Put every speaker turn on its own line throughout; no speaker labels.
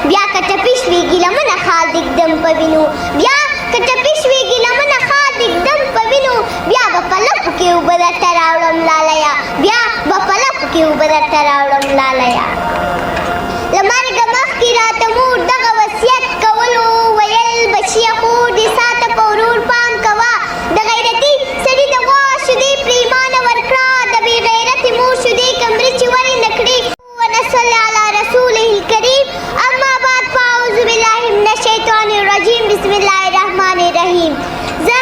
بیا که ټپي شوېږي لمنه خال د ږدم په وینو بیا که ټپي شوېږي لمنه خال د ږدم په وینو بیا به په لپو کې اوبه درته راوړم لاليه بیا به په لپو کې اوبه درته راوړم لاليه له مرګه مخکې راته مور دغه وصیت کولو ویل بچیه خور دې ساته په ورور پام کوه د غیرتي سړي د غوا شیدې پرېمانه ورکړه د بې غیرتې مور شیدې کمرې چې ولې نه کړې ونصل على رسوله الكريم اما بعد فاعوذ بالله من الشیطان الرجیم بسم الله الرحمن الرحیم زه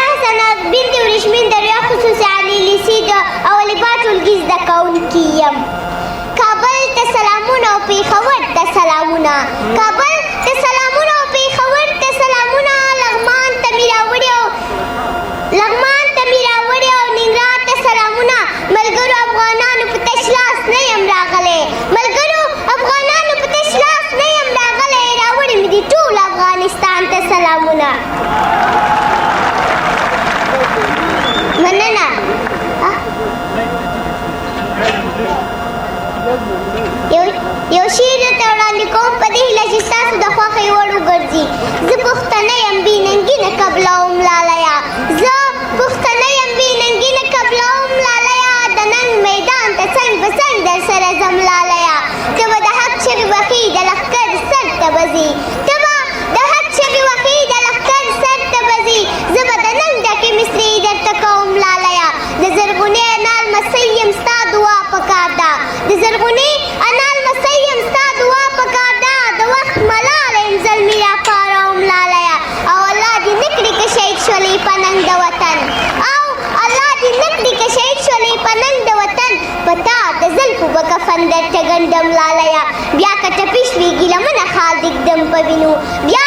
حسنه بنت ورشمین د ریا خصوصي عالي لیسې د اولې با ټولګي زده کوونکې یم کابل ته سلامونه او پېښور ته سلامونه کابل ته سلامونه او پېښور ته سلامونه لغمان ته مې راوړي او ننګرهار ته سلامونه ملګرو افغانانو په تش لاس نه یم راغلی راوړي مې دي ټول افغانستان ته سلامونه مننه یو شعر درته وړاندې کوم په دې هیله چې ستاسو د خوښې وړ وګرځي زه پښتنه یم بې ننګي نه قبلوم لاليه د ننګ میدان ته څنګ په څنګ در سره ځم لاليه ته به د حق چغې وهې د لښکر سر ته به ځې زه به د ننګ ډکې مصرې درته کوم لاليه د زرغونې انا لمسۍ یم ستا دعا پکار ده د وخت ملاله یم زلمي راپاروم لاليه او الله دې نه کړي که شهید شولې په ننګ د وطن په تا د زلفو به کفن درته ګنډم لاليه بیا که ټپي شوېږي لمنه خال د ږدم په وینو بیا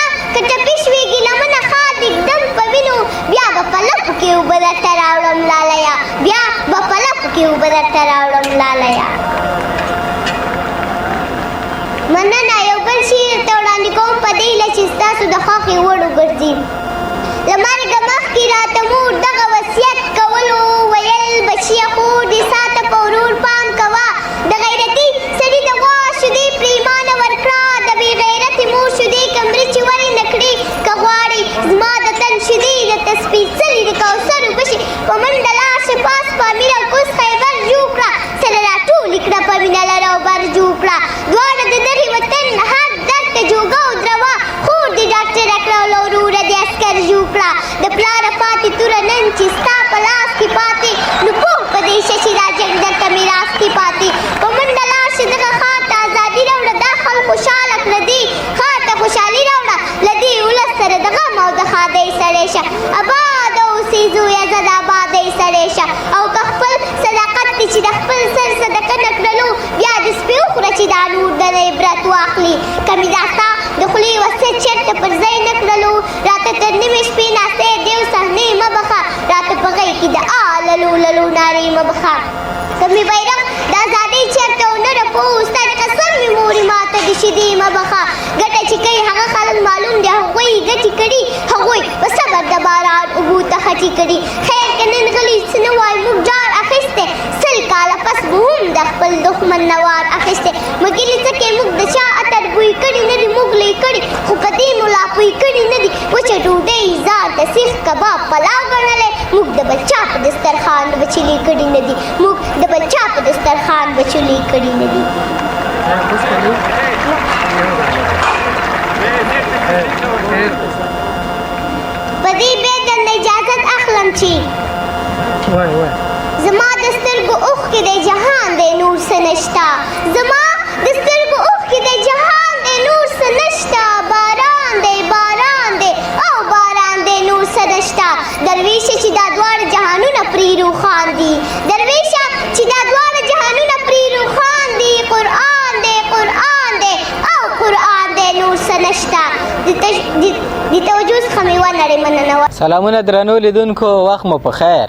به په لپو کې اوبه درته راوړم لاليه مننه یو بل شعر درته وړاندې کوم په دې هیله چې ستاسو د خوښې وړ وګرځي له مرګه مخکې راته مور دغه وصیت کولو ویل بچیه خور دې ساته په ورور پام کوه د غیرتي سړي د غوا شیدې پرېمانه ورکړه د بې غیرتې مور شیدې کمرې چې ولې نه کړې که غواړې زما د تن شیدې درته سپېڅلې د کوثر اوبه شي په منډه لاړ شه پاس پامیر او کوز خیبر جوړ کړه سره راټولې کړه په وینه لر او بر جوړ کړه دواړه د دغې وطن هر درد ته جوګه او دروا خور دې ډاکټره کړه او له وروره دې عسکر جوړ کړه د پلاره پاتې توره نن چې ستا په لاس کې پاتې نو پوه په دې شه چې دا جنګ درته میراث کې پاتې په منډه لاړ شه دغه ښار ته ازادي راوړه دا خلک خوشحاله کړه دې ښار ته خوشحالي راوړه له دې ولس سره د غم او د ښادۍ سړی شه اباد اوسې زویه زه د ابادۍ سړی شه او که خپل صداقت دې چې د خپل سر صدقه نه کړلو بیا د سپي وخوره چې دا نور د نه عبرت واخلي که مې دا ستا د خولې وصیت چېرته پر ځای نه کړلو راته تر نیمې شپې ناستې دیو صحنې مه بخه راته په غېږ کې د للو نارې مه بخه که مې بیرغ د ازادۍ چېرته ونه رپوو ستا د قسم مې مورې ماته د شیدې مه بخه ګټه چې کوي هغه خلک معلوم دی هغوی ګټې کړي هغوی په صبر د باران اوبو ته خټې کړي خیر که نن غلي څه نه وایي موږ جار اخیستی 100 کاله پس به هم د خپل دښمن نه وار اخیستی مګرې څکې موږ د چا عطر بوی کړي نه دي موږ لوی کړي خو په دې ملا پوی کړي نه دي وچه ډوډۍ ځان د سیخ کباب پلاو ګڼلی موږ د بل چا په دسترخوان بچلې کړي نه دي په دې بیا درنه اجازت اخلم چې زما د سترګو اوښکې دی جهان دی نور څه نشته باران دی نور څه نشته درویشه چې دا دواړه جهانونه پرې روښان دي قرآن دی نور څه نشته د توجه څخه مې ونړې مننه.
سلامونه درنو لیدونکو، وخت مو په خیر.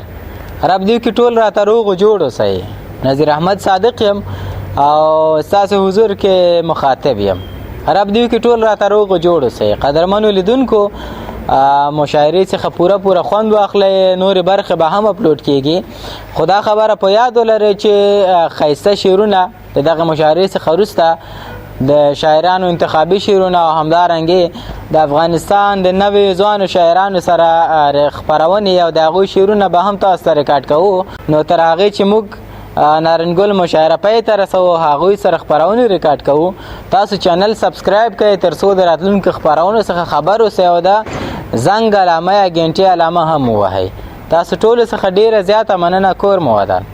رب دې کې ټول راته روغ او جوړ اوسئ. نظیر احمد صادق یم او ستاسو حضور کې مخاطب یم. رب دې کې ټول راته روغ او جوړ اوسئ. قدرمنو لیدونکو، مشاعرې څخه پوره خوند واخلئ. نورې برخې به هم اپلوډ کیږي. خدا خبره په یاد ولرئ چې ښایسته شعرونه د دغه مشاعرې څخه وروسته د شاعرانو انتخابي شعرونه او همدارنګې د افغانستان د نویو ځوانو شاعرانو سره خپرونې او د هغوی شعرونه به هم تاسو ته ریکارډ کوو. نو تر هغې چې موږ نارنګل مشاعره پای ته رسوو هغوی سره خپرونې ریکارډ کوو، تاسو چینل سبسکرایب کړئ تر څو د راتلونکو خپرونو څخه خبر اوسئ او د زنګ علامه یا ګنټې علامه هم ووهئ. تاسو ټولو څخه ډیره زیاته مننه. کور مو ودان.